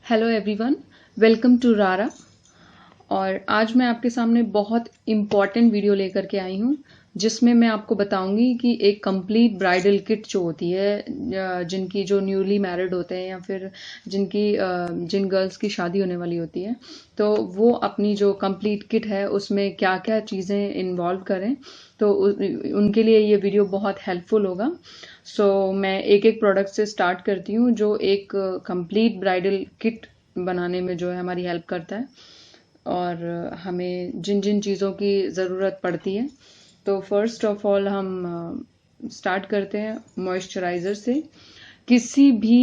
Hello everyone, welcome to रारा। और आज मैं आपके सामने बहुत इम्पॉर्टेंट वीडियो लेकर के आई हूँ जिसमें मैं आपको बताऊंगी कि एक कंप्लीट ब्राइडल किट जो होती है, जिनकी जो न्यूली मैरिड होते हैं या फिर जिन गर्ल्स की शादी होने वाली होती है, तो वो अपनी जो कंप्लीट किट है उसमें क्या क्या चीज़ें इन्वॉल्व करें। तो उनके लिए ये वीडियो बहुत हेल्पफुल होगा। सो मैं एक एक प्रोडक्ट से स्टार्ट करती हूँ जो एक कंप्लीट ब्राइडल किट बनाने में जो है हमारी हेल्प करता है और हमें जिन जिन चीज़ों की ज़रूरत पड़ती है। तो फर्स्ट ऑफ ऑल हम स्टार्ट करते हैं मॉइस्चराइज़र से। किसी भी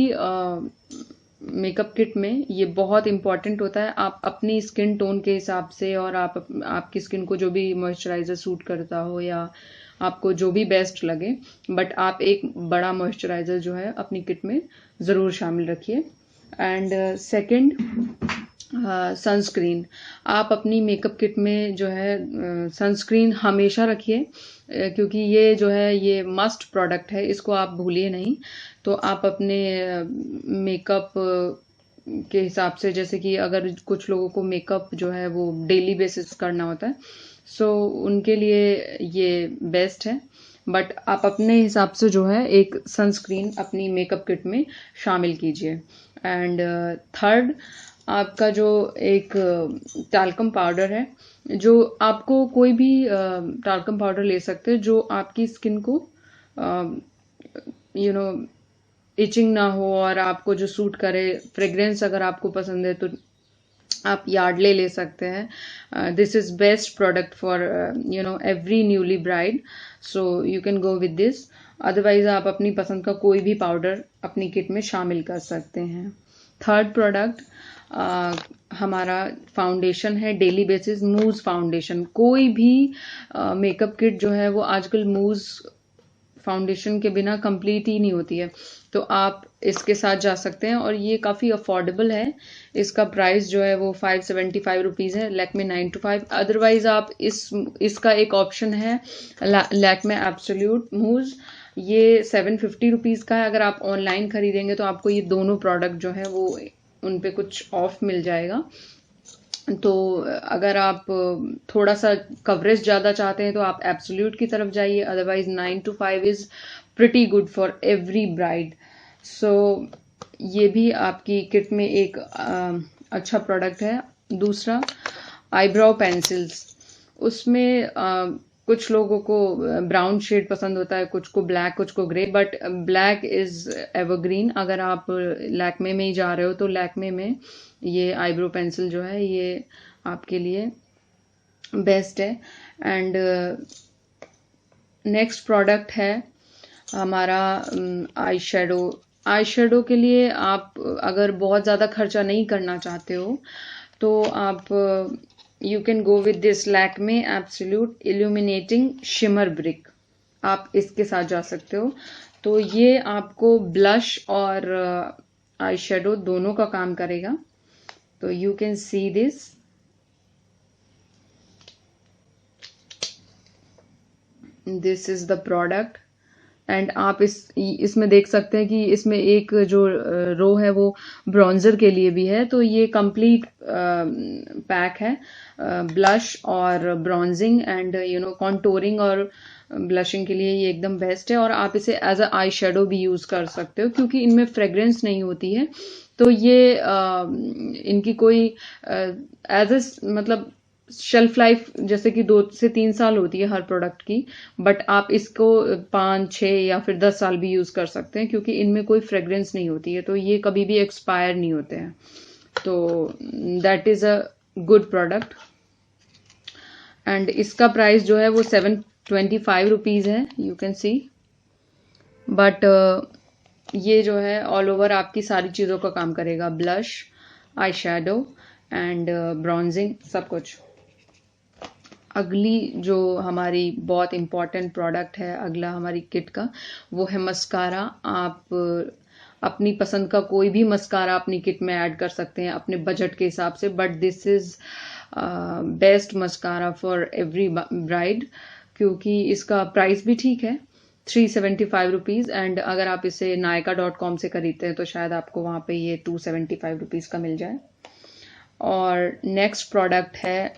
मेकअप किट में ये बहुत इम्पॉर्टेंट होता है। आप अपनी स्किन टोन के हिसाब से और आपकी स्किन को जो भी मॉइस्चराइज़र सूट करता हो या आपको जो भी बेस्ट लगे, बट आप एक बड़ा मॉइस्चराइज़र जो है अपनी किट में ज़रूर शामिल रखिए। And second, sunscreen. आप अपनी मेकअप किट में जो है सनस्क्रीन हमेशा रखिए, क्योंकि ये जो है ये मस्ट प्रोडक्ट है, इसको आप भूलिए नहीं। तो आप अपने मेकअप के हिसाब से, जैसे कि अगर कुछ लोगों को मेकअप जो है वो डेली बेसिस करना होता है, सो उनके लिए ये बेस्ट है। बट आप अपने हिसाब से जो है एक सनस्क्रीन अपनी मेकअप किट में शामिल कीजिए। एंड थर्ड, आपका जो एक टाल्कम पाउडर है, जो आपको कोई भी टाल्कम पाउडर ले सकते हैं जो आपकी स्किन को यू नो इचिंग ना हो और आपको जो सूट करे। फ्रेग्रेंस अगर आपको पसंद है तो आप यार्डले ले सकते हैं। This is best product for every newly bride, so you can go with this. Otherwise आप अपनी पसंद का कोई भी पाउडर अपनी किट में शामिल कर सकते हैं। थर्ड प्रोडक्ट हमारा फाउंडेशन है, डेली बेसिस मूज फाउंडेशन। कोई भी मेकअप किट जो है वो आजकल मूज फाउंडेशन के बिना कंप्लीट ही नहीं होती है। तो आप इसके साथ जा सकते हैं और ये काफ़ी अफोर्डेबल है। इसका प्राइस जो है वो 575 रुपीज़ है, लैक्मे 925। अदरवाइज आप इसका एक ऑप्शन है लैक्मे एब्सोल्यूट मूज, ये 750 रुपीज़ का है। अगर आप ऑनलाइन खरीदेंगे तो आपको ये दोनों प्रोडक्ट जो है वो उन पे कुछ ऑफ मिल जाएगा। तो अगर आप थोड़ा सा कवरेज ज़्यादा चाहते हैं तो आप एब्सोल्यूट की तरफ जाइए। Otherwise 9 to 5 is pretty good for every bride. So ये भी आपकी किट में एक अच्छा प्रोडक्ट है। दूसरा, आईब्राउ पेंसिल्स। उसमें कुछ लोगों को ब्राउन शेड पसंद होता है, कुछ को ब्लैक, कुछ को grey, but black is evergreen. अगर आप लैक्मे में ही जा रहे हो तो लैक्मे में ये आईब्रो पेंसिल जो है ये आपके लिए बेस्ट है। एंड नेक्स्ट प्रोडक्ट है हमारा आई शेडो। आई शेडो के लिए आप अगर बहुत ज़्यादा खर्चा नहीं करना चाहते हो तो आप you can go with this Lakme absolute illuminating shimmer brick. आप इसके साथ जा सकते हो। तो ये आपको ब्लश और आई शेडो दोनों का काम करेगा। तो you can see this. This is the product. And आप इसमें देख सकते हैं कि इसमें एक जो रो है वो ब्रॉन्जर के लिए भी है। तो ये कंप्लीट पैक है, ब्लश और ब्रॉन्जिंग एंड कॉन्टोरिंग और ब्लशिंग के लिए ये एकदम बेस्ट है। और आप इसे एज अ आई शेडो भी यूज कर सकते हो, क्योंकि इनमें फ्रेग्रेंस नहीं होती है। तो ये इनकी कोई एज ए मतलब शेल्फ लाइफ जैसे कि 2 से 3 साल होती है हर प्रोडक्ट की, बट आप इसको 5, 6 या फिर 10 साल भी यूज कर सकते हैं, क्योंकि इनमें कोई फ्रेग्रेंस नहीं होती है। तो ये कभी भी एक्सपायर नहीं होते हैं। तो that is a good product. And इसका प्राइस जो है वो 725 रुपीज़ है, यू कैन सी। बट ये जो है ऑल ओवर आपकी सारी चीज़ों का काम करेगा, blush, eye shadow and bronzing, सब कुछ। अगली जो हमारी बहुत इम्पॉर्टेंट प्रोडक्ट है, अगला हमारी किट का, वो है मस्कारा। आप अपनी पसंद का कोई भी मस्कारा अपनी किट में ऐड कर सकते हैं अपने बजट के हिसाब से, but this is best mascara for every bride, क्योंकि इसका प्राइस भी ठीक है, 375 रुपीज़, एंड अगर आप इसे नायका.com से खरीदते हैं तो शायद आपको वहाँ पे ये 275 रुपीज़ का मिल जाए। और नेक्स्ट प्रोडक्ट है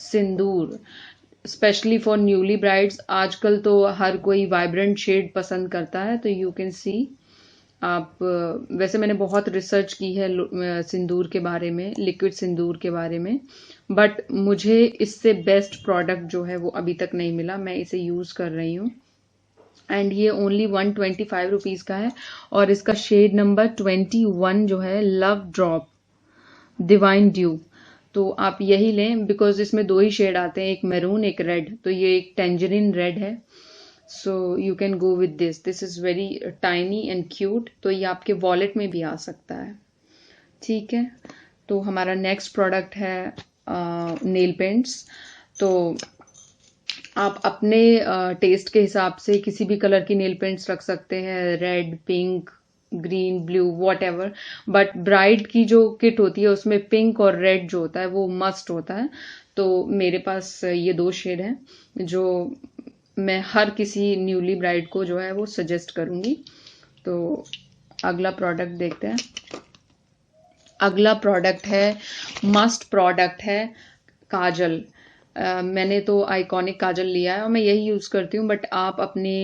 सिंदूर, स्पेशली फॉर न्यूली ब्राइड्स। आजकल तो हर कोई वाइब्रेंट शेड पसंद करता है, तो यू कैन सी आप वैसे मैंने बहुत रिसर्च की है सिंदूर के बारे में, लिक्विड सिंदूर के बारे में, बट मुझे इससे बेस्ट प्रोडक्ट जो है वो अभी तक नहीं मिला। मैं इसे यूज़ कर रही हूँ एंड ये ओनली 125 रुपीज़ का है, और इसका शेड नंबर 21 जो है, लव ड्रॉप डिवाइन ड्यू। तो आप यही लें, बिकॉज इसमें 2 ही शेड आते हैं, एक मैरून एक रेड, तो ये एक टेंजरिन रेड है। So you can go with this is very tiny and cute, तो ये आपके वॉलेट में भी आ सकता है। ठीक है, तो हमारा नेक्स्ट प्रोडक्ट है नेल पेंट्स। तो आप अपने टेस्ट के हिसाब से किसी भी कलर की नेल पेंट्स रख सकते हैं, red, pink, green, blue, what ever, but bride की जो किट होती है उसमें पिंक और रेड जो होता है वो मस्ट होता है। तो मेरे पास ये 2 शेड हैं जो मैं हर किसी न्यूली ब्राइड को जो है वो सजेस्ट करूंगी। तो अगला प्रोडक्ट देखते हैं। अगला प्रोडक्ट है, मस्ट प्रोडक्ट है, काजल। मैंने तो आइकॉनिक काजल लिया है और मैं यही यूज़ करती हूँ, बट आप अपने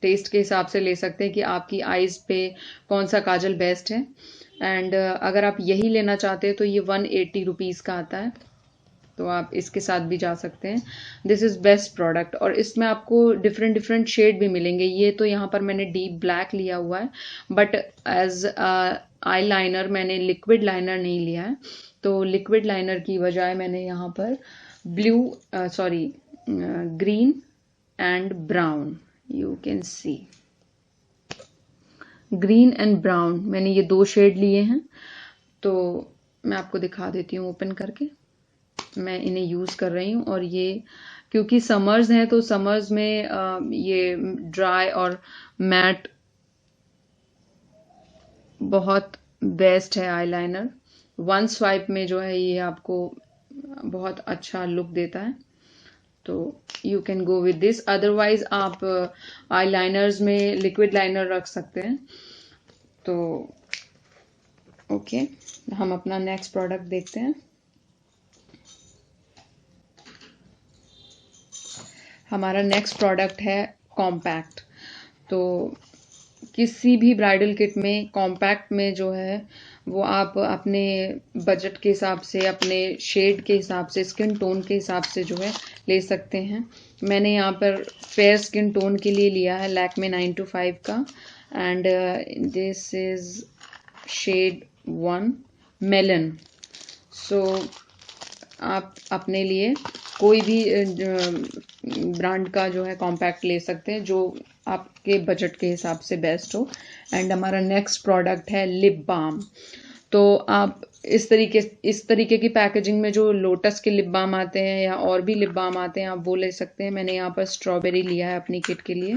टेस्ट के हिसाब से ले सकते हैं कि आपकी आईज़ पे कौन सा काजल बेस्ट है। एंड अगर आप यही लेना चाहते हैं तो ये 180 रुपीज़ का आता है, तो आप इसके साथ भी जा सकते हैं। दिस इज़ बेस्ट प्रोडक्ट, और इसमें आपको डिफरेंट डिफरेंट शेड भी मिलेंगे। ये तो यहाँ पर मैंने डीप ब्लैक लिया हुआ है, बट एज आई लाइनर मैंने लिक्विड लाइनर नहीं लिया है, तो लिक्विड लाइनर की बजाय मैंने यहाँ पर green and brown, you can C green and brown, मैंने ये 2 शेड लिए हैं। तो मैं आपको दिखा देती हूँ ओपन करके। मैं इन्हें यूज़ कर रही हूँ, और ये क्योंकि समर्स हैं तो समर्स में ये ड्राई और मैट बहुत बेस्ट है आईलाइनर। 1 स्वाइप में जो है ये आपको बहुत अच्छा लुक देता है, तो you can go with this. Otherwise आप आईलाइनर्स में लिक्विड लाइनर रख सकते हैं। तो ओके, हम अपना नेक्स्ट प्रोडक्ट देखते हैं। हमारा नेक्स्ट प्रोडक्ट है कॉम्पैक्ट। तो किसी भी ब्राइडल किट में कॉम्पैक्ट में जो है वो आप अपने बजट के हिसाब से, अपने शेड के हिसाब से, स्किन टोन के हिसाब से जो है ले सकते हैं। मैंने यहाँ पर फेयर स्किन टोन के लिए लिया है लैक्मे 925 का, and this is shade 1 melon. So आप अपने लिए कोई भी ब्रांड का जो है कॉम्पैक्ट ले सकते हैं जो आपके बजट के हिसाब से बेस्ट हो। एंड हमारा नेक्स्ट प्रोडक्ट है लिप बाम। तो आप इस तरीके की पैकेजिंग में जो लोटस के लिप बाम आते हैं या और भी लिप बाम आते हैं, आप वो ले सकते हैं। मैंने यहाँ पर स्ट्रॉबेरी लिया है अपनी किट के लिए,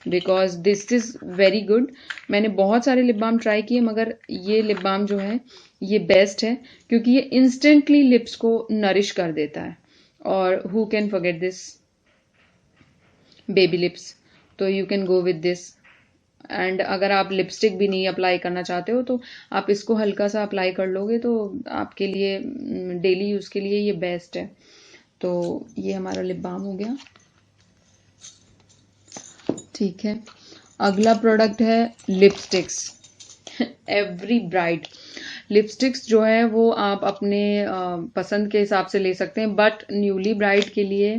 because this is very good. मैंने बहुत सारे लिप बाम ट्राई किए, मगर ये लिप बाम जो है ये बेस्ट है, क्योंकि ये इंस्टेंटली लिप्स को नरिश कर देता है। और who can forget this baby lips, तो you can go with this. And अगर आप लिपस्टिक भी नहीं अप्लाई करना चाहते हो तो आप इसको हल्का सा अप्लाई कर लोगे, तो आपके लिए डेली यूज़ के लिए ये बेस्ट है। तो ये हमारा लिप बाम हो गया। ठीक है, अगला प्रोडक्ट है लिपस्टिक्स। एवरी ब्राइड लिपस्टिक्स जो है वो आप अपने पसंद के हिसाब से ले सकते हैं, बट न्यूली ब्राइड के लिए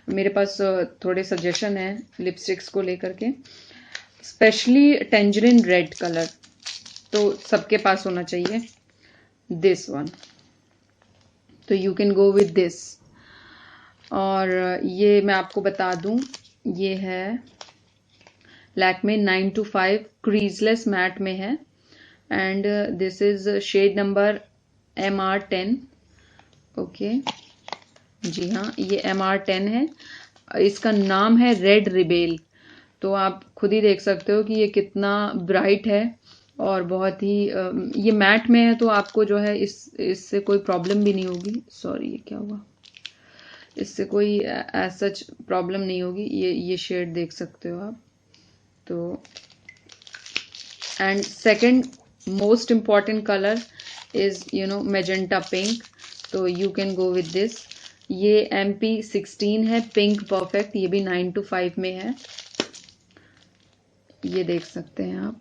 मेरे पास थोड़े सजेशन है लिपस्टिक्स को लेकर के। स्पेशली टेंजरिन रेड कलर तो सबके पास होना चाहिए, दिस वन, तो you can go with this. और ये मैं आपको बता दूं, ये है लैक्मे 925 क्रीजलेस मैट में है, and this is shade number MR10। Okay जी हाँ, ये MR10 है। इसका नाम है रेड रिबेल। तो आप खुद ही देख सकते हो कि ये कितना ब्राइट है, और बहुत ही ये मैट में है, तो आपको जो है इससे कोई प्रॉब्लम भी नहीं होगी। सॉरी, ये क्या हुआ, इससे कोई एज सच प्रॉब्लम नहीं होगी। ये शेड देख सकते हो आप। तो and second most important colour is magenta pink. तो you can go with this. ये MP16 है, पिंक परफेक्ट। ये भी 9 to 5 में है, ये देख सकते हैं आप।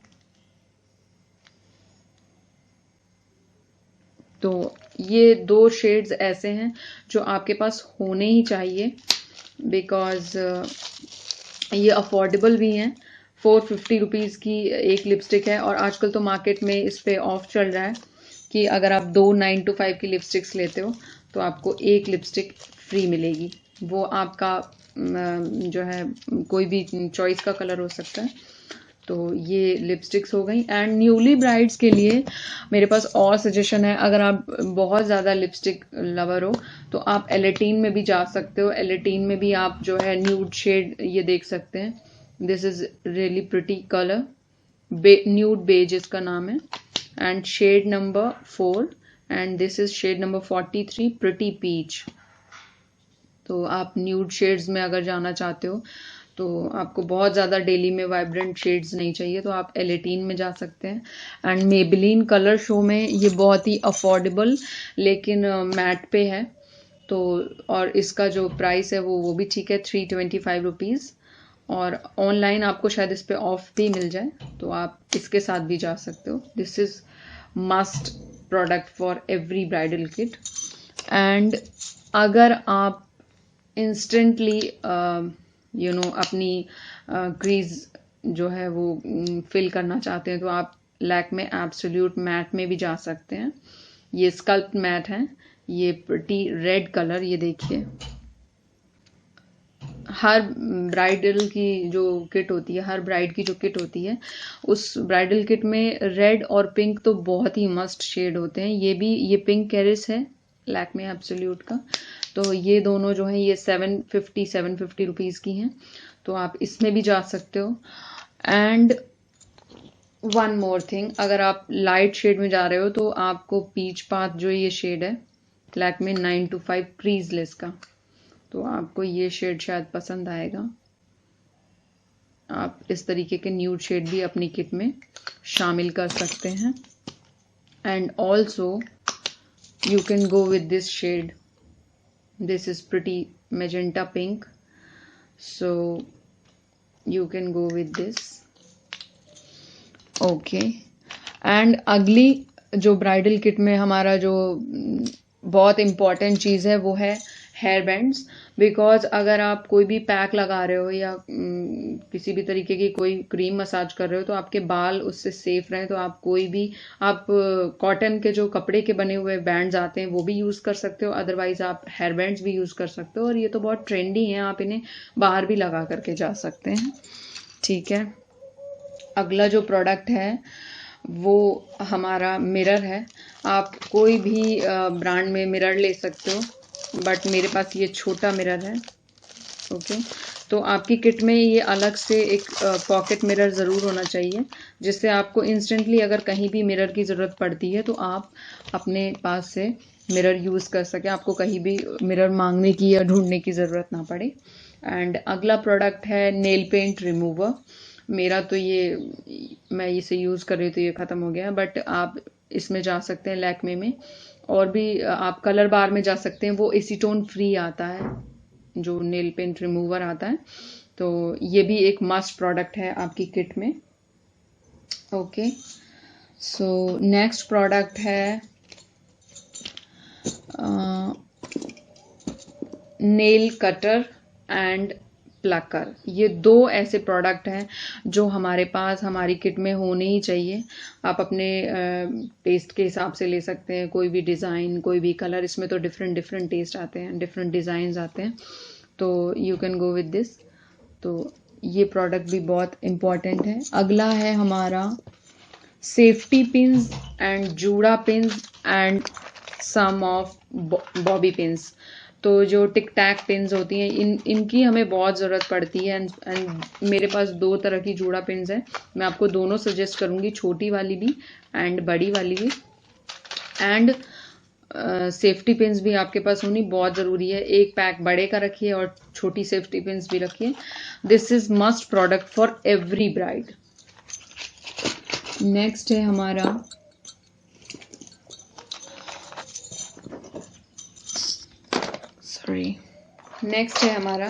तो ये 2 शेड्स ऐसे हैं जो आपके पास होने ही चाहिए, बिकॉज ये अफोर्डेबल भी हैं। 450 रुपीज़ की एक लिपस्टिक है, और आजकल तो मार्केट में इस पे ऑफ चल रहा है कि अगर आप 2 9 to 5 की लिपस्टिक्स लेते हो तो आपको एक लिपस्टिक फ्री मिलेगी। वो आपका जो है कोई भी चॉइस का कलर हो सकता है। तो ये लिपस्टिक्स हो गई। एंड न्यूली ब्राइड्स के लिए मेरे पास और सजेशन है। अगर आप बहुत ज़्यादा लिपस्टिक लवर हो तो आप एलेटीन में भी जा सकते हो। एलेटीन में भी आप जो है न्यूड शेड ये देख सकते हैं। This is really pretty colour, nude beige इसका नाम है, and shade number 4, and this is shade number 43, pretty peach. तो आप न्यूड शेड्स में अगर जाना चाहते हो तो आपको बहुत ज़्यादा डेली में वाइब्रेंट शेड्स नहीं चाहिए, तो आप एलेटीन में जा सकते हैं। एंड मेबेलिन कलर शो में ये बहुत ही अफोर्डेबल लेकिन मैट पे है। तो और इसका जो प्राइस है वो भी ठीक है, 325 रुपीज़। और ऑनलाइन आपको शायद इस पे ऑफ भी मिल जाए, तो आप इसके साथ भी जा सकते हो। This is must product for every bridal kit. And अगर आप इंस्टेंटली अपनी क्रीज जो है वो फिल करना चाहते हैं तो आप लैक्मे एब्सोल्यूट मैट में भी जा सकते हैं। ये स्कल्प्ट मैट है, ये प्रिटी रेड कलर, ये देखिए। हर ब्राइडल की जो किट होती है, हर ब्राइड की जो किट होती है, उस ब्राइडल किट में रेड और पिंक तो बहुत ही मस्ट शेड होते हैं। ये पिंक कैरिस है लैक्मे एब्सोल्यूट का। तो ये दोनों जो हैं ये 750 रुपीज़ की हैं, तो आप इसमें भी जा सकते हो। एंड वन मोर थिंग, अगर आप लाइट शेड में जा रहे हो तो आपको पीच पाथ जो ये शेड है लैक्मे 9 to 5 क्रीजलेस का, तो आपको ये शेड शायद पसंद आएगा। आप इस तरीके के न्यूड शेड भी अपनी किट में शामिल कर सकते हैं। And also you can go with this shade. This is pretty magenta pink, so you can go with this. Okay. And अगली जो ब्राइडल किट में हमारा जो बहुत इम्पॉर्टेंट चीज़ है वो है हेयर बैंड्स। बिकॉज अगर आप कोई भी पैक लगा रहे हो या किसी भी तरीके की कोई क्रीम मसाज कर रहे हो तो आपके बाल उससे सेफ रहें, तो आप कोई भी आप कॉटन के जो कपड़े के बने हुए बैंड्स आते हैं वो भी यूज़ कर सकते हो। अदरवाइज आप हेयर बैंड्स भी यूज़ कर सकते हो, और ये तो बहुत ट्रेंडी हैं, आप इन्हें बाहर भी लगा करके जा सकते हैं। ठीक है। अगला जो प्रोडक्ट है वो हमारा मिरर है। आप कोई भी ब्रांड में मिरर ले सकते हो, बट मेरे पास ये छोटा मिरर है। ओके। तो आपकी किट में ये अलग से एक पॉकेट मिरर ज़रूर होना चाहिए, जिससे आपको इंस्टेंटली अगर कहीं भी मिरर की ज़रूरत पड़ती है तो आप अपने पास से मिरर यूज़ कर सकें, आपको कहीं भी मिरर मांगने की या ढूंढने की ज़रूरत ना पड़े। एंड अगला प्रोडक्ट है नेल पेंट रिमूवर। मेरा तो ये मैं इसे यूज़ कर रही हूँ तो ये ख़त्म हो गया, बट आप इसमें जा सकते हैं लैक्मे में, और भी आप कलर बार में जा सकते हैं। वो एसीटोन फ्री आता है जो नेल पेंट रिमूवर आता है, तो ये भी एक मस्ट प्रोडक्ट है आपकी किट में। ओके। सो नेक्स्ट प्रोडक्ट है नेल कटर एंड प्लकर। ये 2 ऐसे प्रोडक्ट हैं जो हमारे पास हमारी किट में होने ही चाहिए। आप अपने टेस्ट के हिसाब से ले सकते हैं, कोई भी डिज़ाइन, कोई भी कलर। इसमें तो डिफरेंट टेस्ट आते हैं, डिफरेंट डिज़ाइंस आते हैं, तो you can go with this. तो ये प्रोडक्ट भी बहुत इम्पॉर्टेंट है। अगला है हमारा safety pins and juda pins and some of bobby pins. तो जो टिक टैक पिन्स होती हैं इनकी हमें बहुत ज़रूरत पड़ती है। एंड मेरे पास 2 तरह की जूड़ा पिन्स हैं, मैं आपको दोनों सजेस्ट करूँगी, छोटी वाली भी एंड बड़ी वाली भी। एंड सेफ्टी पिन्स भी आपके पास होनी बहुत ज़रूरी है। एक पैक बड़े का रखिए और छोटी सेफ्टी पिन्स भी रखिए। This is must product for every bride. Next है हमारा नेक्स्ट है हमारा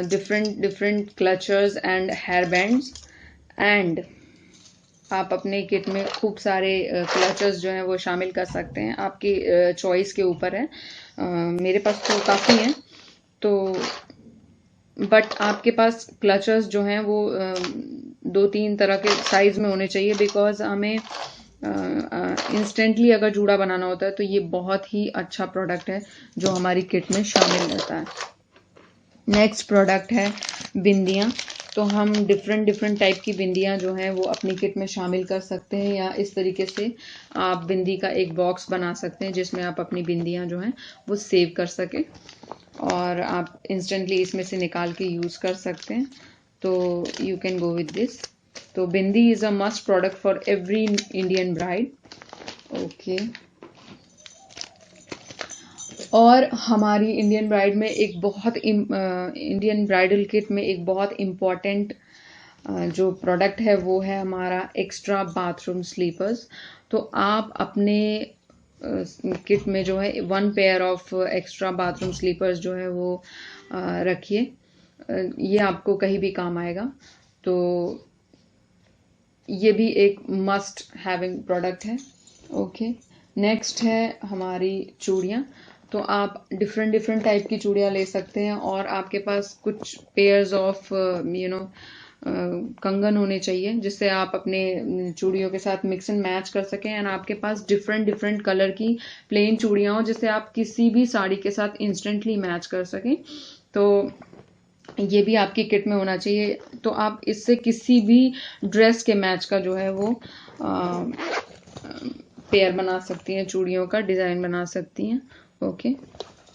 different clutchers and hair bands. And आप अपने किट में खूब सारे क्लचर्स जो हैं वो शामिल कर सकते हैं, आपकी चॉइस के ऊपर है। मेरे पास तो काफ़ी हैं, तो बट आपके पास क्लचर्स जो हैं वो 2-3 तरह के साइज में होने चाहिए, बिकॉज हमें इंस्टेंटली अगर जूड़ा बनाना होता है तो ये बहुत ही अच्छा प्रोडक्ट है जो हमारी किट में शामिल रहता है। नेक्स्ट प्रोडक्ट है बिंदियाँ। तो हम डिफरेंट टाइप की बिंदियाँ जो हैं वो अपनी किट में शामिल कर सकते हैं, या इस तरीके से आप बिंदी का एक बॉक्स बना सकते हैं जिसमें आप अपनी बिंदियाँ जो हैं वो सेव कर सकें और आप इंस्टेंटली इसमें से निकाल के यूज़ कर सकते हैं। तो you can go with this. तो bindi is a must product for every Indian bride. Okay. और हमारी इंडियन ब्राइड में एक बहुत इंडियन ब्राइडल किट में एक बहुत इम्पॉर्टेंट जो प्रोडक्ट है वो है हमारा एक्स्ट्रा बाथरूम स्लीपर्स। तो आप अपने किट में जो है 1 pair of extra bathroom slippers जो है वो रखिए। ये आपको कहीं भी काम आएगा। तो ये भी एक मस्ट हैविंग प्रोडक्ट है। ओके। नेक्स्ट है हमारी चूड़ियाँ। तो आप डिफरेंट टाइप की चूड़ियाँ ले सकते हैं और आपके पास कुछ पेयर्स ऑफ कंगन होने चाहिए जिससे आप अपने चूड़ियों के साथ मिक्स एंड मैच कर सकें। एंड आपके पास डिफरेंट कलर की प्लेन चूड़ियाँ हो जिससे आप किसी भी साड़ी के साथ इंस्टेंटली मैच कर सकें। तो ये भी आपकी किट में होना चाहिए। तो आप इससे किसी भी ड्रेस के मैच का जो है वो पेयर बना सकती हैं, चूड़ियों का डिज़ाइन बना सकती हैं। ओके।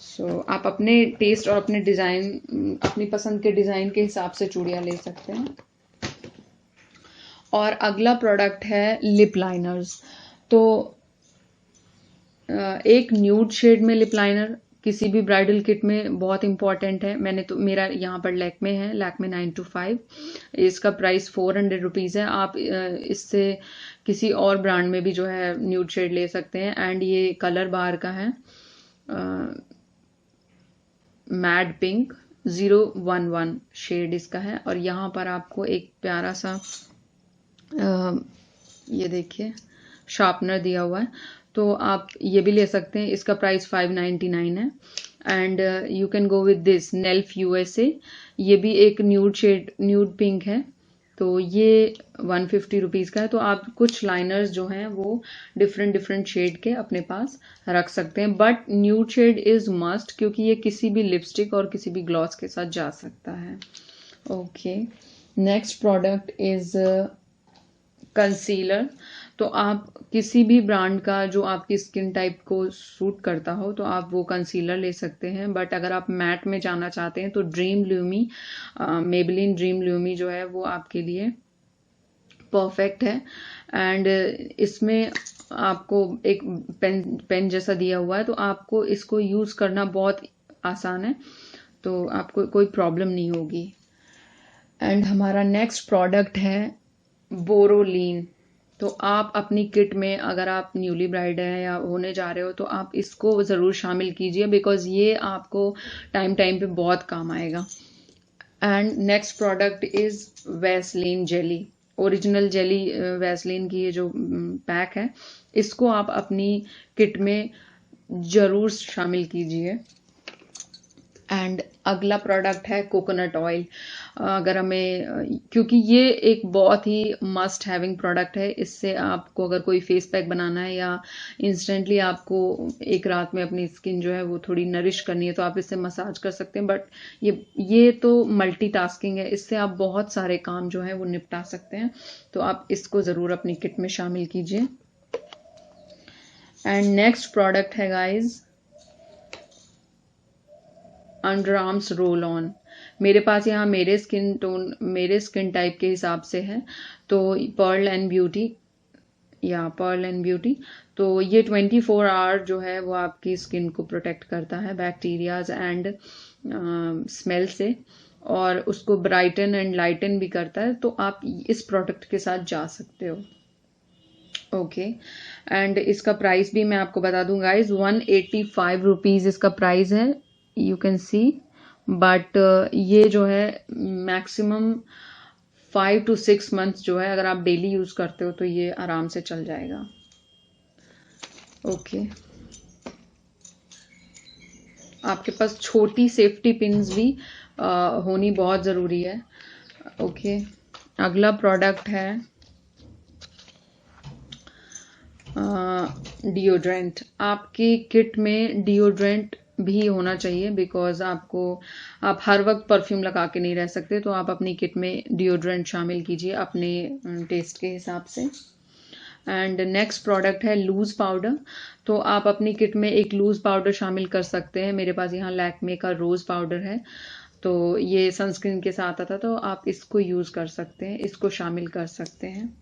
सो आप अपने टेस्ट और अपने डिज़ाइन, अपनी पसंद के डिज़ाइन के हिसाब से चूड़ियाँ ले सकते हैं। और अगला प्रोडक्ट है लिप लाइनर्स। तो एक न्यूड शेड में लिप लाइनर किसी भी ब्राइडल किट में बहुत इंपॉर्टेंट है। मैंने तो मेरा यहाँ पर लैक्मे है, लैक्मे 925। इसका प्राइस 400 रुपीज़ है। आप इससे किसी और ब्रांड में भी जो है न्यूड शेड ले सकते हैं। एंड ये कलर बार का है, मैड पिंक 011 शेड इसका है। और यहाँ पर आपको एक प्यारा सा ये देखिए शार्पनर दिया हुआ है, तो आप ये भी ले सकते हैं। इसका प्राइस 599 है। And you can go with this नेल्फ USA। ये भी एक न्यूड शेड, न्यूड पिंक है। तो ये 150 रुपीज़ का है। तो आप कुछ लाइनर्स जो हैं वो डिफरेंट शेड के अपने पास रख सकते हैं, but nude shade is must क्योंकि ये किसी भी लिपस्टिक और किसी भी ग्लॉस के साथ जा सकता है। Okay. Next product is concealer. तो आप किसी भी ब्रांड का जो आपकी स्किन टाइप को सूट करता हो तो आप वो कंसीलर ले सकते हैं। बट अगर आप मैट में जाना चाहते हैं तो ड्रीम ल्यूमी, मेबेलिन ड्रीम ल्यूमी जो है वो आपके लिए परफेक्ट है। एंड इसमें आपको एक पेन जैसा दिया हुआ है, तो आपको इसको यूज़ करना बहुत आसान है, तो आपको कोई प्रॉब्लम नहीं होगी। एंड हमारा नेक्स्ट प्रोडक्ट है बोरोलीन। तो आप अपनी किट में अगर आप न्यूली ब्राइड हैं या होने जा रहे हो तो आप इसको ज़रूर शामिल कीजिए, बिकॉज ये आपको टाइम पे बहुत काम आएगा। And next product is Vaseline jelly. Original jelly Vaseline की ये जो पैक है, इसको आप अपनी किट में ज़रूर शामिल कीजिए। एंड अगला प्रोडक्ट है कोकोनट ऑयल। अगर हमें, क्योंकि ये एक बहुत ही मस्ट हैविंग प्रोडक्ट है, इससे आपको अगर कोई फेस पैक बनाना है या इंस्टेंटली आपको एक रात में अपनी स्किन जो है वो थोड़ी नरिश करनी है तो आप इससे मसाज कर सकते हैं। बट ये तो मल्टीटास्किंग है, इससे आप बहुत सारे काम जो है वो निपटा सकते हैं। तो आप इसको ज़रूर अपनी किट में शामिल कीजिए। एंड नेक्स्ट प्रोडक्ट है guys under arms roll on. मेरे पास यहाँ मेरे स्किन टाइप के हिसाब से है, तो पर्ल एंड ब्यूटी या पर्ल एंड ब्यूटी। तो ये 24 आवर जो है वो आपकी स्किन को प्रोटेक्ट करता है बैक्टीरियाज एंड स्मेल से, और उसको ब्राइटन एंड लाइटन भी करता है। तो आप इस प्रोडक्ट के साथ जा सकते हो। ओके, एंड इसका प्राइस भी मैं आपको बता दूं गाइज, 185 रुपीज़ इसका प्राइस है, यू कैन सी। बट ये जो है मैक्सिमम 5 to 6 मंथ्स जो है, अगर आप डेली यूज़ करते हो तो ये आराम से चल जाएगा। ओके, आपके पास छोटी सेफ्टी पिन्स भी होनी बहुत ज़रूरी है। ओके, अगला प्रोडक्ट है डिओड्रेंट। आपकी किट में डिओड्रेंट भी होना चाहिए, बिकॉज आप हर वक्त परफ्यूम लगा के नहीं रह सकते, तो आप अपनी किट में डिओड्रेंट शामिल कीजिए अपने टेस्ट के हिसाब से। एंड नेक्स्ट प्रोडक्ट है लूज पाउडर। तो आप अपनी किट में एक लूज पाउडर शामिल कर सकते हैं। मेरे पास यहाँ लैक्मे का रोज पाउडर है, तो ये सनस्क्रीन के साथ आता, तो आप इसको यूज़ कर सकते हैं, इसको शामिल कर सकते हैं।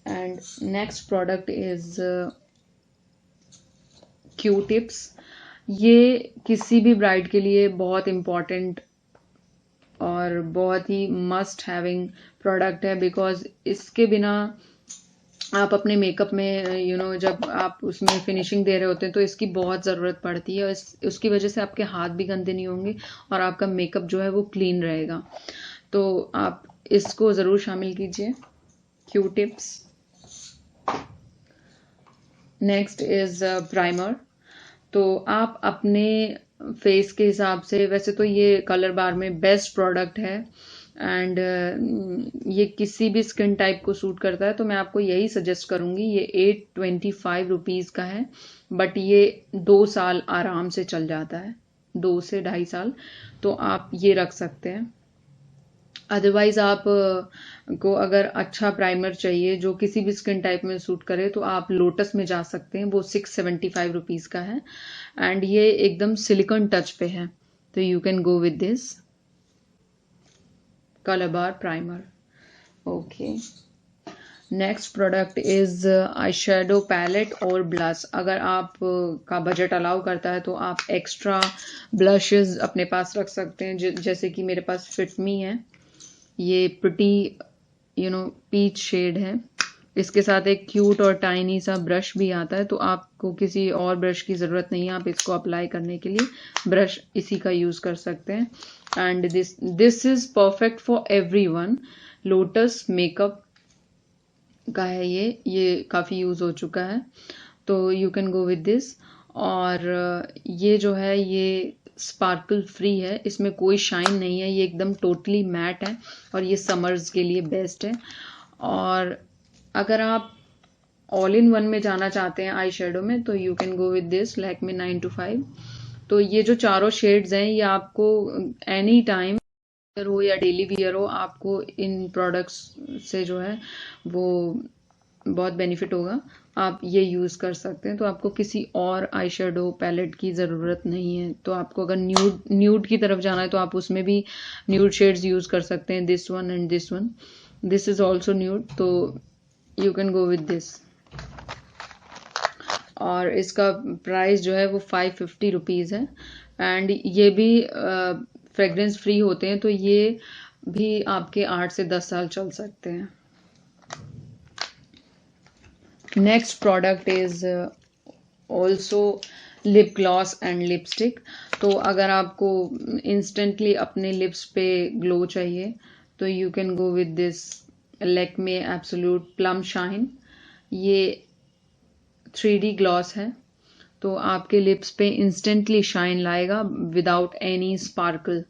And next product is Q tips. ये किसी भी ब्राइड के लिए बहुत इम्पॉर्टेंट और बहुत ही मस्ट हैविंग प्रोडक्ट है, बिकॉज इसके बिना आप अपने मेकअप में जब आप उसमें फिनिशिंग दे रहे होते हैं तो इसकी बहुत ज़रूरत पड़ती है, और उसकी वजह से आपके हाथ भी गंदे नहीं होंगे और आपका मेकअप जो है वो क्लीन रहेगा। तो आप इसको ज़रूर शामिल कीजिए, Q tips. Next is primer. तो आप अपने फेस के हिसाब से, वैसे तो ये कलर बार में बेस्ट प्रोडक्ट है, एंड ये किसी भी स्किन टाइप को सूट करता है, तो मैं आपको यही सजेस्ट करूंगी। ये 825 रुपीज़ का है, बट ये 2 साल आराम से चल जाता है, 2 से 2.5 साल, तो आप ये रख सकते हैं। अदरवाइज आप को अगर अच्छा प्राइमर चाहिए जो किसी भी स्किन टाइप में सूट करे, तो आप लोटस में जा सकते हैं, वो 675 रुपीज़ का है, एंड ये एकदम सिलिकॉन टच पे है, तो you can go with this colour bar primer. Okay, next product is eye shadow palette और ब्लश। अगर आप का बजट अलाउ करता है तो आप एक्स्ट्रा ब्लशेस अपने पास रख सकते हैं, जैसे कि मेरे पास फिट मी है, ये प्रिटी पीच शेड है। इसके साथ एक क्यूट और टाइनी सा ब्रश भी आता है, तो आपको किसी और ब्रश की ज़रूरत नहीं है, आप इसको अप्लाई करने के लिए ब्रश इसी का यूज़ कर सकते हैं। And this is perfect for everyone. Lotus makeup का है ये काफ़ी यूज़ हो चुका है, तो you can go with this. और ये जो है ये स्पार्कल फ्री है, इसमें कोई शाइन नहीं है, ये एकदम टोटली मैट है, और ये समर्स के लिए बेस्ट है। और अगर आप ऑल इन वन में जाना चाहते हैं आई शेडो में, तो you can go with this Lakme 925। तो ये जो चारों शेड्स हैं, ये आपको एनी टाइम हो या डेली वियर हो, आपको इन प्रोडक्ट्स से जो है वो बहुत बेनिफिट होगा। आप ये यूज़ कर सकते हैं, तो आपको किसी और आई शेडो पैलेट की ज़रूरत नहीं है। तो आपको अगर न्यूड की तरफ जाना है, तो आप उसमें भी न्यूड शेड्स यूज़ कर सकते हैं, this one and this one. This is also nude, तो you can go with this. और इसका प्राइस जो है वो 550 रुपीज़ है, एंड ये भी फ्रेग्रेंस फ्री होते हैं, तो ये भी आपके 8 से 10 साल चल सकते हैं। Next product is also lip gloss and lipstick. तो अगर आपको इंस्टेंटली अपने लिप्स पे ग्लो चाहिए, तो you can go with this Lakme absolute plum shine. ये 3D ग्लॉस है, तो आपके लिप्स पे इंस्टेंटली शाइन लाएगा विदाउट एनी स्पार्कल।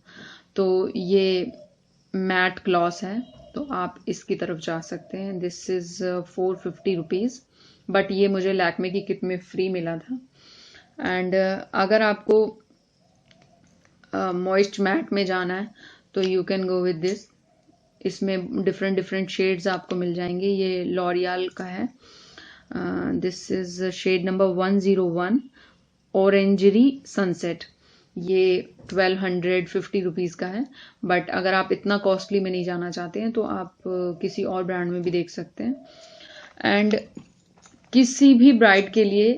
तो ये मैट ग्लॉस है, तो आप इसकी तरफ जा सकते हैं। दिस इज़ 450 रुपीज़, बट ये मुझे लैक्मे की किट में फ्री मिला था। एंड अगर आपको मॉइस्ट मैट में जाना है, तो you can go with this. इसमें डिफरेंट शेड्स आपको मिल जाएंगे। ये लॉरियल का है, this is shade number 101 orangery sunset. ये 1250 रुपीज़ का है, बट अगर आप इतना कॉस्टली में नहीं जाना चाहते हैं, तो आप किसी और ब्रांड में भी देख सकते हैं। एंड किसी भी ब्राइड के लिए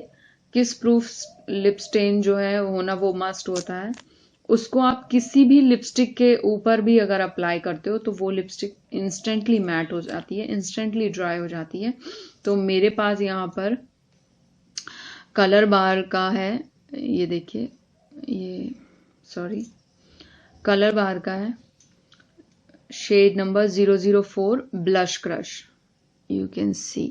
किस प्रूफ लिप स्टेन जो है होना वो मस्ट होता है। उसको आप किसी भी लिपस्टिक के ऊपर भी अगर अप्लाई करते हो तो वो लिपस्टिक इंस्टेंटली मैट हो जाती है, इंस्टेंटली ड्राई हो जाती है। तो मेरे पास यहाँ पर कलर बार का है, ये देखिए, ये सॉरी कलर बार का है, shade number 004 blush crush, you can see.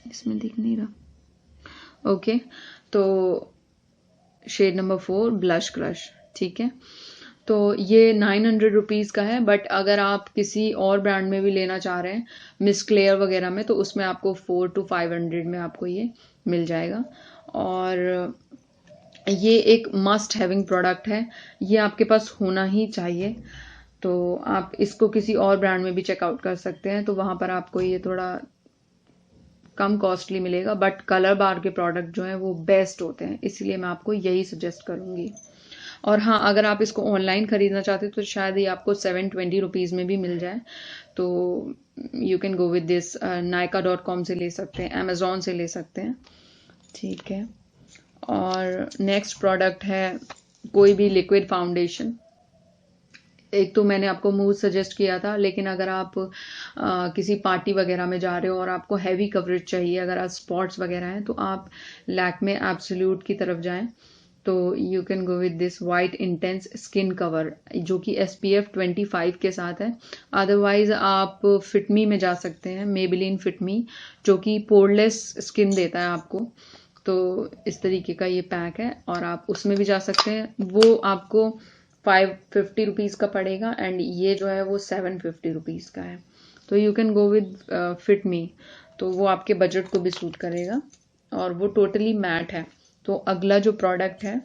इसमें दिख नहीं रहा, ओके। तो शेड नंबर 4 ब्लश क्रश, ठीक है। तो ये 900 रुपीज़ का है, बट अगर आप किसी और ब्रांड में भी लेना चाह रहे हैं, मिस क्लेयर वगैरह में, तो उसमें आपको 400 to 500 में आपको ये मिल जाएगा। और ये एक मस्ट हैविंग प्रोडक्ट है, ये आपके पास होना ही चाहिए। तो आप इसको किसी और ब्रांड में भी चेकआउट कर सकते हैं, तो वहाँ पर आपको ये थोड़ा कम कॉस्टली मिलेगा, बट कलर बार के प्रोडक्ट जो हैं वो बेस्ट होते हैं, इसलिए मैं आपको यही सजेस्ट करूँगी। और हाँ, अगर आप इसको ऑनलाइन खरीदना चाहते हो तो शायद ये आपको 720 रुपीज़ में भी मिल जाए। तो you can go with this, nykaa.com से ले सकते हैं, अमेजोन से ले सकते हैं, ठीक है। और नेक्स्ट प्रोडक्ट है कोई भी लिक्विड फाउंडेशन। एक तो मैंने आपको मूव सजेस्ट किया था, लेकिन अगर आप किसी पार्टी वगैरह में जा रहे हो और आपको हैवी कवरेज चाहिए, अगर आप स्पॉट्स वगैरह हैं, तो आप लैक्मे एब्सोल्यूट की तरफ जाएं। तो you can go with this white intense skin cover, जो कि SPF 25 के साथ है। अदरवाइज आप फिटमी में जा सकते हैं, मेबेलिन फिटमी, जो कि पोरलेस स्किन देता है आपको। तो इस तरीके का ये पैक है, और आप उसमें भी जा सकते हैं। वो आपको 550 रुपीज़ का पड़ेगा, एंड ये जो है वो 750 रुपीज़ का है। तो you can go with fit me, तो वो आपके बजट को भी सूट करेगा, और वो टोटली मैट है। तो अगला जो प्रोडक्ट है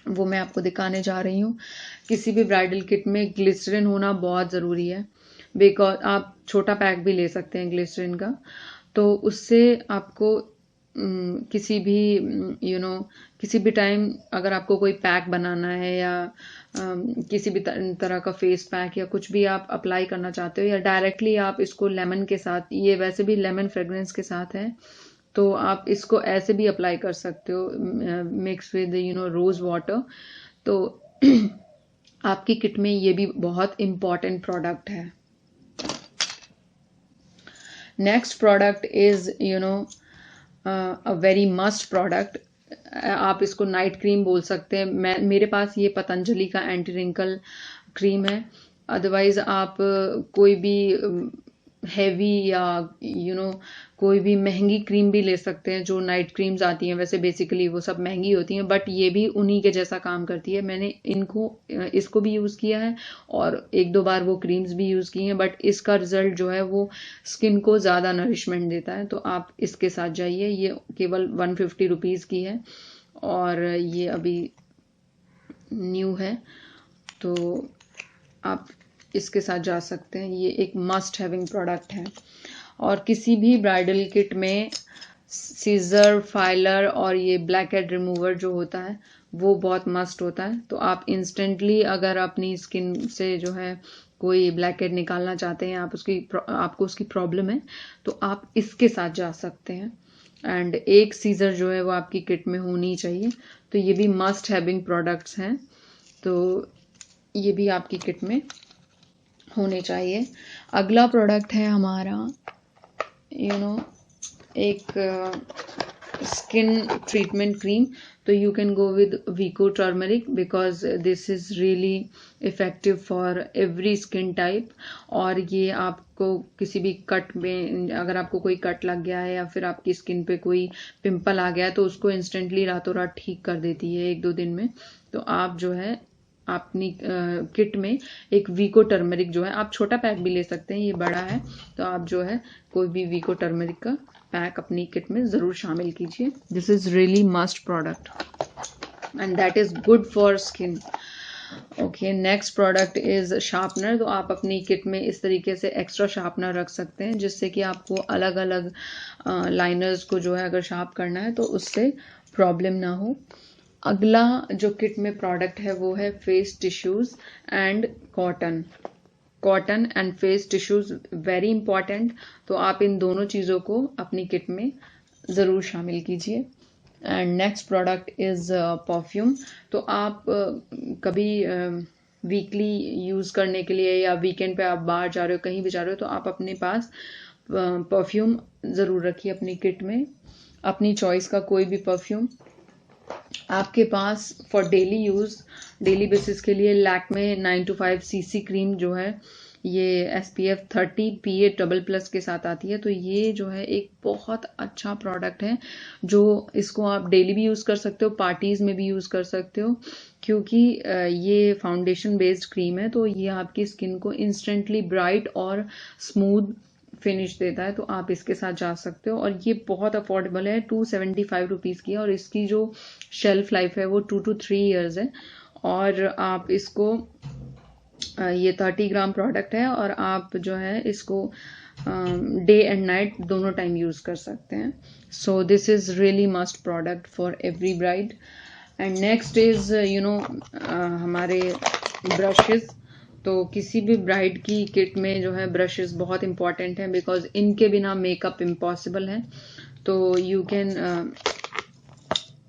वो मैं आपको दिखाने जा रही हूँ। किसी भी ब्राइडल किट में ग्लिसरीन होना बहुत ज़रूरी है, बिकॉज आप छोटा पैक भी ले सकते हैं ग्लिसरीन का। तो उससे आपको किसी भी किसी भी टाइम अगर आपको कोई पैक बनाना है, या किसी भी तरह का फेस पैक या कुछ भी आप अप्लाई करना चाहते हो, या डायरेक्टली आप इसको लेमन के साथ, ये वैसे भी लेमन फ्रेग्रेंस के साथ है, तो आप इसको ऐसे भी अप्लाई कर सकते हो, मिक्स विद रोज वाटर। तो आपकी किट में ये भी बहुत इम्पॉर्टेंट प्रोडक्ट है। Next product is a very must product, आप इसको नाइट क्रीम बोल सकते हैं। मेरे पास ये पतंजलि का एंटी रिंकल क्रीम है। अदरवाइज आप कोई भी हैवी या कोई भी महंगी क्रीम भी ले सकते हैं, जो नाइट क्रीम्स आती हैं। वैसे बेसिकली वो सब महंगी होती हैं, बट ये भी उन्हीं के जैसा काम करती है। मैंने इसको भी यूज़ किया है, और एक दो बार वो क्रीम्स भी यूज़ की हैं, बट इसका रिजल्ट जो है वो स्किन को ज़्यादा नरिशमेंट देता है। तो आप इसके साथ जाइए, ये केवल 150 रुपीज़ की है, और ये अभी न्यू है, तो आप इसके साथ जा सकते हैं। ये एक मस्ट हैविंग प्रोडक्ट है। और किसी भी ब्राइडल किट में सीजर, फाइलर और ये ब्लैक हेड रिमूवर जो होता है वो बहुत मस्ट होता है। तो आप इंस्टेंटली अगर अपनी स्किन से जो है कोई ब्लैक हेड निकालना चाहते हैं, आपको उसकी प्रॉब्लम है, तो आप इसके साथ जा सकते हैं। एंड एक सीजर जो है वो आपकी किट में होनी चाहिए। तो ये भी मस्ट हैविंग प्रोडक्ट्स हैं, तो ये भी आपकी किट में होने चाहिए। अगला प्रोडक्ट है हमारा एक स्किन ट्रीटमेंट क्रीम। तो you can go with Vicco turmeric, because this is really effective for every skin type. और ये आपको किसी भी कट में, अगर आपको कोई कट लग गया है या फिर आपकी स्किन पे कोई पिंपल आ गया है, तो उसको इंस्टेंटली रातों रात ठीक कर देती है 1-2 दिन में। तो आप जो है अपनी किट में एक वीको टर्मरिक जो है, आप छोटा पैक भी ले सकते हैं, ये बड़ा है, तो आप जो है कोई भी वीको टर्मरिक का पैक अपनी किट में ज़रूर शामिल कीजिए। This is really must product, and that is good for skin. Okay, next product is sharpener. तो आप अपनी किट में इस तरीके से एक्स्ट्रा शार्पनर रख सकते हैं, जिससे कि आपको अलग अलग लाइनर्स को जो है अगर शार्प करना है तो उससे प्रॉब्लम ना हो। अगला जो किट में प्रोडक्ट है वो है face tissues and cotton. Cotton and face tissues very important. तो आप इन दोनों चीज़ों को अपनी किट में ज़रूर शामिल कीजिए। And next product is perfume. तो आप कभी वीकली यूज़ करने के लिए या वीकेंड पे आप बाहर जा रहे हो, कहीं भी जा रहे हो, तो आप अपने पास परफ्यूम ज़रूर रखिए अपनी किट में, अपनी चॉइस का कोई भी परफ्यूम आपके पास for daily use, daily basis के लिए लैक्मे 925 सीसी क्रीम जो है ये SPF 30 PA++ के साथ आती है। तो ये जो है एक बहुत अच्छा प्रोडक्ट है, जो इसको आप डेली भी यूज़ कर सकते हो, पार्टीज़ में भी यूज़ कर सकते हो, क्योंकि ये फाउंडेशन बेस्ड क्रीम है। तो ये आपकी स्किन को इंस्टेंटली ब्राइट और स्मूथ फिनिश देता है। तो आप इसके साथ जा सकते हो, और ये बहुत अफोर्डेबल है, 275 रुपीज़ की है, और इसकी जो शेल्फ लाइफ है वो 2 to 3 ईयर्स है। और आप इसको ये 30 ग्राम प्रोडक्ट है, और आप जो है इसको डे एंड नाइट दोनों टाइम यूज़ कर सकते हैं। So this is really must product for every bride. And next is हमारे ब्रशेस। तो किसी भी ब्राइड की किट में जो है ब्रशेस बहुत इंपॉर्टेंट हैं, बिकॉज इनके बिना मेकअप इम्पॉसिबल है। तो यू कैन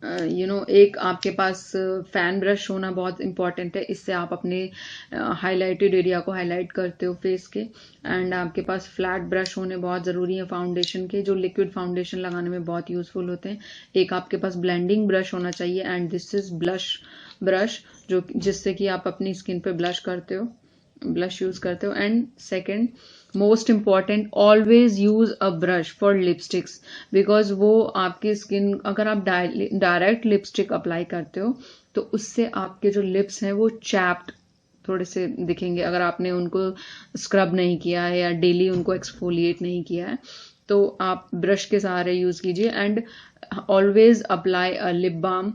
एक आपके पास फैन ब्रश होना बहुत इंपॉर्टेंट है। इससे आप अपने हाईलाइटेड एरिया को हाईलाइट करते हो फेस के। एंड आपके पास फ्लैट ब्रश होने बहुत ज़रूरी है फाउंडेशन के, जो लिक्विड फाउंडेशन लगाने में बहुत यूज़फुल होते हैं। एक आपके पास ब्लेंडिंग ब्रश होना चाहिए, and this is blush brush, जो जिससे कि आप अपनी स्किन पे ब्लश यूज़ करते हो। And second most important, always use a brush for lipsticks, because वो आपकी स्किन, अगर आप डायरेक्ट लिपस्टिक अप्लाई करते हो तो उससे आपके जो लिप्स हैं वो चैप्ड थोड़े से दिखेंगे, अगर आपने उनको स्क्रब नहीं किया है या डेली उनको एक्सफोलिएट नहीं किया है। तो आप ब्रश के सहारे यूज़ कीजिए। And always apply a lip balm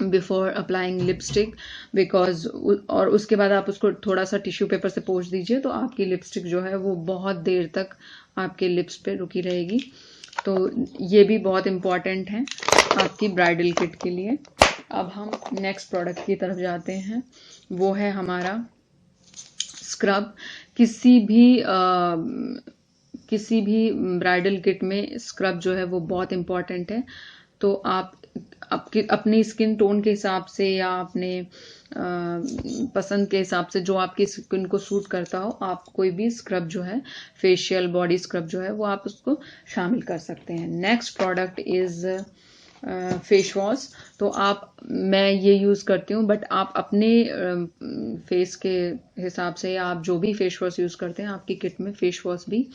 before applying lipstick, because और उसके बाद आप उसको थोड़ा सा टिश्यू पेपर से पोंछ दीजिए, तो आपकी लिपस्टिक जो है वो बहुत देर तक आपके लिप्स पे रुकी रहेगी। तो ये भी बहुत इम्पॉर्टेंट है आपकी ब्राइडल किट के लिए। अब हम नेक्स्ट प्रोडक्ट की तरफ जाते हैं, वो है हमारा स्क्रब। किसी भी ब्राइडल किट में स्क्रब जो है वो बहुत इम्पॉर्टेंट है। तो आप अपनी स्किन टोन के हिसाब से या अपने पसंद के हिसाब से, जो आपकी स्किन को सूट करता हो, आप कोई भी स्क्रब जो है, फेशियल बॉडी स्क्रब जो है, वो आप उसको शामिल कर सकते हैं। Next product is face wash. तो मैं ये यूज़ करती हूँ, बट आप अपने फेस के हिसाब से, या आप जो भी फेस वॉश यूज़ करते हैं, आपकी किट में फेस वॉश भी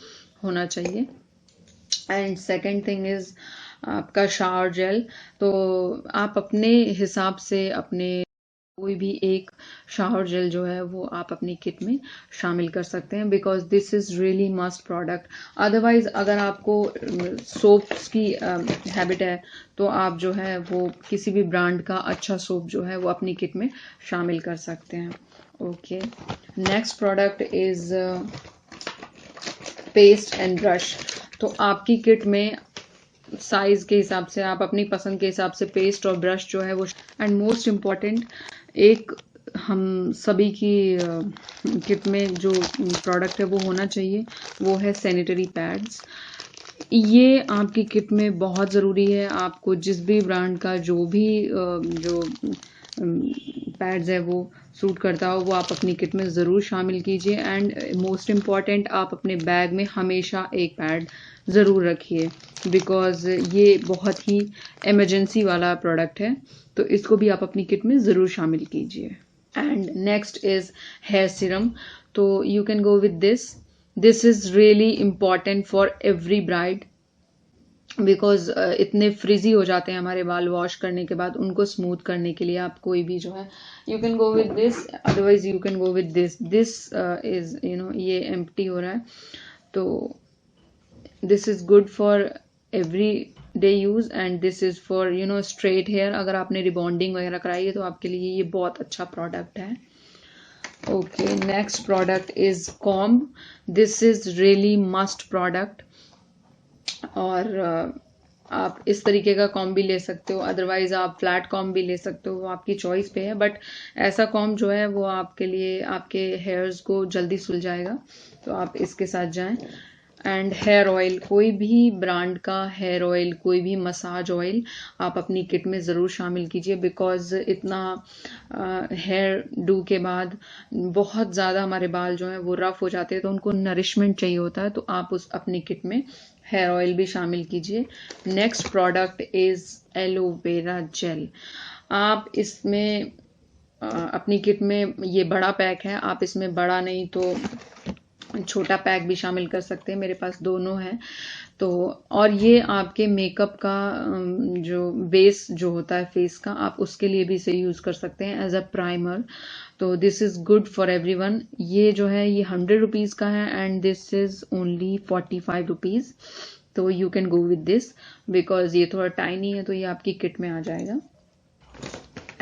होना चाहिए। एंड सेकेंड थिंग इज़ आपका शावर जेल। तो आप अपने हिसाब से अपने कोई भी एक शावर जेल जो है वो आप अपनी किट में शामिल कर सकते हैं, because this is really must product. Otherwise अगर आपको सोप्स की हैबिट है, तो आप जो है वो किसी भी ब्रांड का अच्छा सोप जो है वो अपनी किट में शामिल कर सकते हैं। Okay, next product is paste and brush. तो आपकी किट में साइज के हिसाब से, आप अपनी पसंद के हिसाब से पेस्ट और ब्रश जो है वो। एंड मोस्ट इम्पॉर्टेंट, एक हम सभी की किट में जो प्रोडक्ट है वो होना चाहिए, वो है सैनिटरी पैड्स। ये आपकी किट में बहुत ज़रूरी है। आपको जिस भी ब्रांड का जो पैड्स है वो सूट करता हो, वो आप अपनी किट में ज़रूर शामिल कीजिए। एंड मोस्ट इम्पॉर्टेंट, आप अपने बैग में हमेशा एक पैड ज़रूर रखिए, बिकॉज ये बहुत ही इमरजेंसी वाला प्रोडक्ट है। तो इसको भी आप अपनी किट में ज़रूर शामिल कीजिए। And next is hair serum. तो you can go with this is really important for every bride, because इतने फ्रिजी हो जाते हैं हमारे बाल वॉश करने के बाद, उनको स्मूथ करने के लिए आप कोई भी जो है, you can go with this, otherwise you can go with this is ये एम्प्टी हो रहा है। तो this is good for every day use, and this is for straight hair. अगर आपने रिबॉन्डिंग वगैरह कराई है तो आपके लिए ये बहुत अच्छा प्रोडक्ट है। Okay, next product is comb. This is really must product. और आप इस तरीके का कॉम्ब भी ले सकते हो, अदरवाइज आप फ्लैट कॉम्ब भी ले सकते हो, वो आपकी चॉइस पे है। बट ऐसा कॉम्ब जो है वो आपके लिए आपके हेयर्स को जल्दी सुलझाएगा, तो आप इसके साथ जाएं। एंड हेयर ऑयल, कोई भी ब्रांड का हेयर ऑयल, कोई भी मसाज ऑयल आप अपनी किट में ज़रूर शामिल कीजिए, बिकॉज इतना हेयर डू के बाद बहुत ज़्यादा हमारे बाल जो हैं वो रफ हो जाते हैं, तो उनको नरिशमेंट चाहिए होता है, तो आप उस अपनी किट में हेयर ऑयल भी शामिल कीजिए। Next product is aloe vera gel. आप इसमें अपनी किट में, ये बड़ा पैक है, आप इसमें बड़ा नहीं तो छोटा पैक भी शामिल कर सकते हैं, मेरे पास दोनों है। तो और ये आपके मेकअप का जो बेस जो होता है फेस का, आप उसके लिए भी इसे यूज़ कर सकते हैं एज अ प्राइमर। तो this is good for everyone. ये जो है ये 100 रुपीज़ का है and this is only 45 rupees. तो you can go with this, because ये थोड़ा टाइनी है, तो ये आपकी किट में आ जाएगा।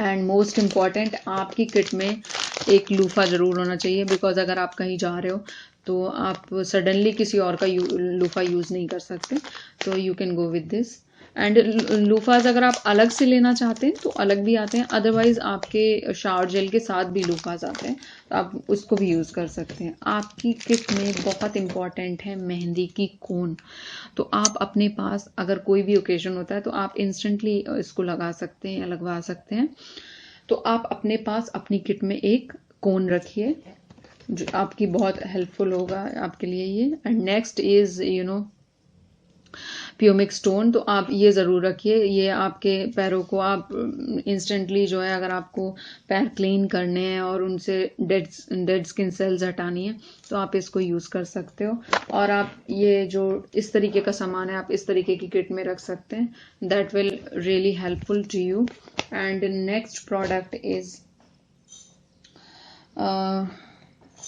एंड मोस्ट इम्पॉर्टेंट, आपकी किट में एक लूफा ज़रूर होना चाहिए, बिकॉज अगर आप कहीं जा रहे हो तो आप सडनली किसी और का लूफा यूज़ नहीं कर सकते, तो you can go with this. And loofahs अगर आप अलग से लेना चाहते हैं तो अलग भी आते हैं, अदरवाइज आपके शावर जेल के साथ भी लूफाज आते हैं, तो आप उसको भी यूज़ कर सकते हैं। आपकी किट में बहुत इंपॉर्टेंट है मेहंदी की कोन। तो आप अपने पास अगर कोई भी ओकेजन होता है तो आप इंस्टेंटली इसको लगा सकते हैं या लगवा सकते हैं। तो आप अपने पास अपनी किट में एक कोन रखिए, जो आपकी बहुत हेल्पफुल होगा आपके लिए ये। And next is pumice stone. तो आप ये ज़रूर रखिए, ये आपके पैरों को आप इंस्टेंटली जो है, अगर आपको पैर क्लीन करने हैं और उनसे डेड स्किन सेल्स हटानी है, तो आप इसको यूज़ कर सकते हो। और आप ये जो इस तरीके का सामान है, आप इस तरीके की किट में रख सकते हैं, that will really helpful to you. And next product is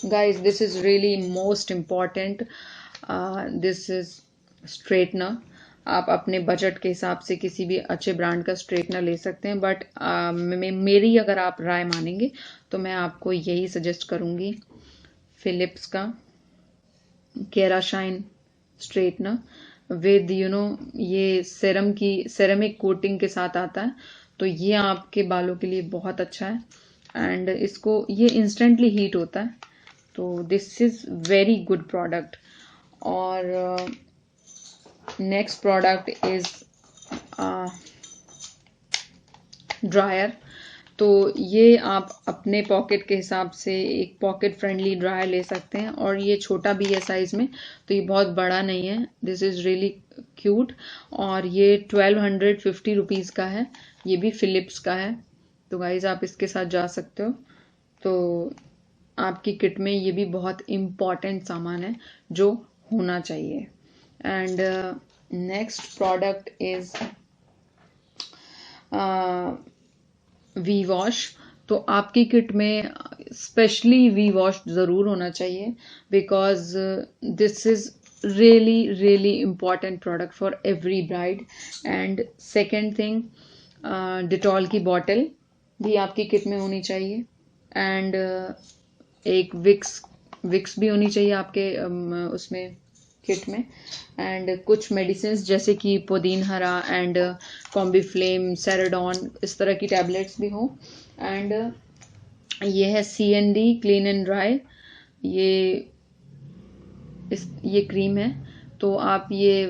guys, this is really most important. This is straightener. आप अपने बजट के हिसाब से किसी भी अच्छे ब्रांड का स्ट्रेटनर ले सकते हैं, बट मेरी अगर आप राय मानेंगे तो मैं आपको यही सजेस्ट करूँगी, फिलिप्स का केराशाइन स्ट्रेटनर विद ये सेरेमिक कोटिंग के साथ आता है, तो ये आपके बालों के लिए बहुत अच्छा है। एंड इसको ये इंस्टेंटली हीट होता है, तो this is very good product. और नेक्स्ट प्रोडक्ट इज़ ड्रायर। तो ये आप अपने पॉकेट के हिसाब से एक पॉकेट फ्रेंडली ड्रायर ले सकते हैं, और ये छोटा भी है साइज़ में, तो ये बहुत बड़ा नहीं है। दिस इज़ रियली क्यूट, और ये 1250 रुपीज़ का है, ये भी फिलिप्स का है। तो गाइज आप इसके साथ जा सकते हो। तो आपकी किट में ये भी बहुत इम्पॉर्टेंट सामान है जो होना चाहिए। And next product is V wash. तो आपकी किट में स्पेशली वी वॉश ज़रूर होना चाहिए, because this is really important product for every bride. And second thing, Dettol की बॉटल भी आपकी किट में होनी चाहिए। एंड एक विक्स भी होनी चाहिए आपके उसमें किट में। एंड कुछ मेडिसिन जैसे कि पुदीन हरा एंड कॉम्बीफ्लेम, सेराडॉन, इस तरह की टैबलेट्स भी हो। एंड ये है CND क्लीन एंड ड्राई, ये क्रीम है, तो आप ये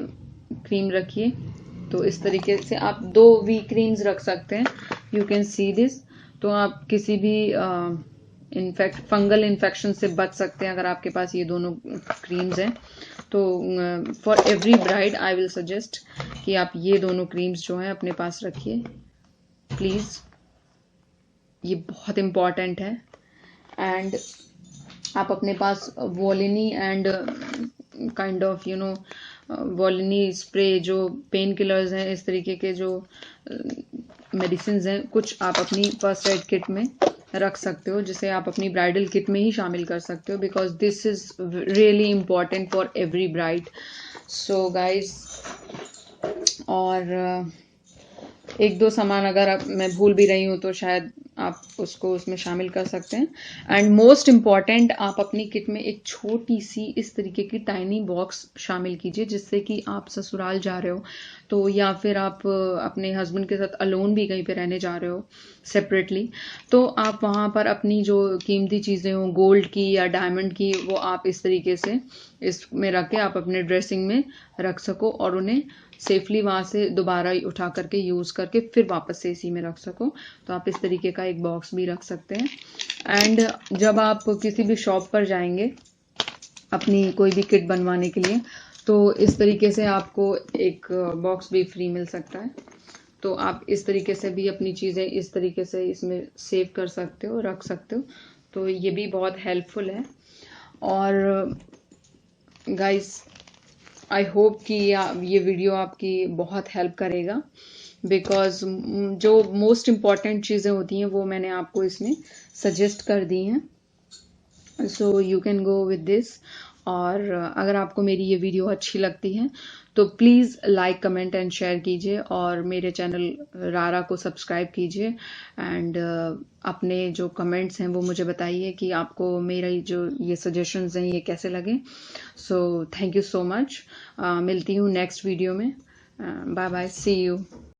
क्रीम रखिए। तो इस तरीके से आप 2 वी क्रीम्स रख सकते हैं, यू कैन सी दिस। तो आप किसी भी फंगल इन्फेक्शन से बच सकते हैं अगर आपके पास ये दोनों क्रीम्स हैं। तो for every bride I will suggest कि आप ये दोनों क्रीम्स जो हैं अपने पास रखिए प्लीज़, ये बहुत इम्पॉर्टेंट है। एंड आप अपने पास Volini and kind of Volini spray, जो पेन किलर्स हैं, इस तरीके के जो मेडिसिन हैं, कुछ आप अपनी फर्स्ट एड किट में रख सकते हो, जिसे आप अपनी ब्राइडल किट में ही शामिल कर सकते हो, because this is really important for every bride. So guys, और एक दो सामान अगर मैं भूल भी रही हूँ तो शायद आप उसको उसमें शामिल कर सकते हैं। एंड मोस्ट इम्पॉर्टेंट, आप अपनी किट में एक छोटी सी इस तरीके की टाइनी बॉक्स शामिल कीजिए, जिससे कि आप ससुराल जा रहे हो तो, या फिर आप अपने हस्बैंड के साथ अलोन भी कहीं पे रहने जा रहे हो सेपरेटली, तो आप वहाँ पर अपनी जो कीमती चीज़ें हों गोल्ड की या डायमंड की, वो आप इस तरीके से इसमें रख के आप अपने ड्रेसिंग में रख सको और उन्हें सेफली वहाँ से दोबारा उठा करके यूज़ करके फिर वापस से इसी में रख सको। तो आप इस तरीके का एक बॉक्स भी रख सकते हैं। एंड जब आप किसी भी शॉप पर जाएंगे अपनी कोई भी किट बनवाने के लिए, तो इस तरीके से आपको एक बॉक्स भी फ्री मिल सकता है। तो आप इस तरीके से भी अपनी चीज़ें इस तरीके से इसमें सेव कर सकते हो, रख सकते हो। तो ये भी बहुत हेल्पफुल है। और गाइस, आई होप कि ये वीडियो आपकी बहुत हेल्प करेगा, बिकॉज जो मोस्ट इम्पॉर्टेंट चीज़ें होती हैं वो मैंने आपको इसमें सजेस्ट कर दी हैं। So you can go with this. और अगर आपको मेरी ये वीडियो अच्छी लगती है तो please like comment and share कीजिए, और मेरे चैनल रारा को सब्सक्राइब कीजिए। एंड अपने जो कमेंट्स हैं वो मुझे बताइए कि आपको मेरा जो ये सजेशंस हैं ये कैसे लगे। So thank you so much. मिलती हूँ नेक्स्ट वीडियो में। Bye bye, see you.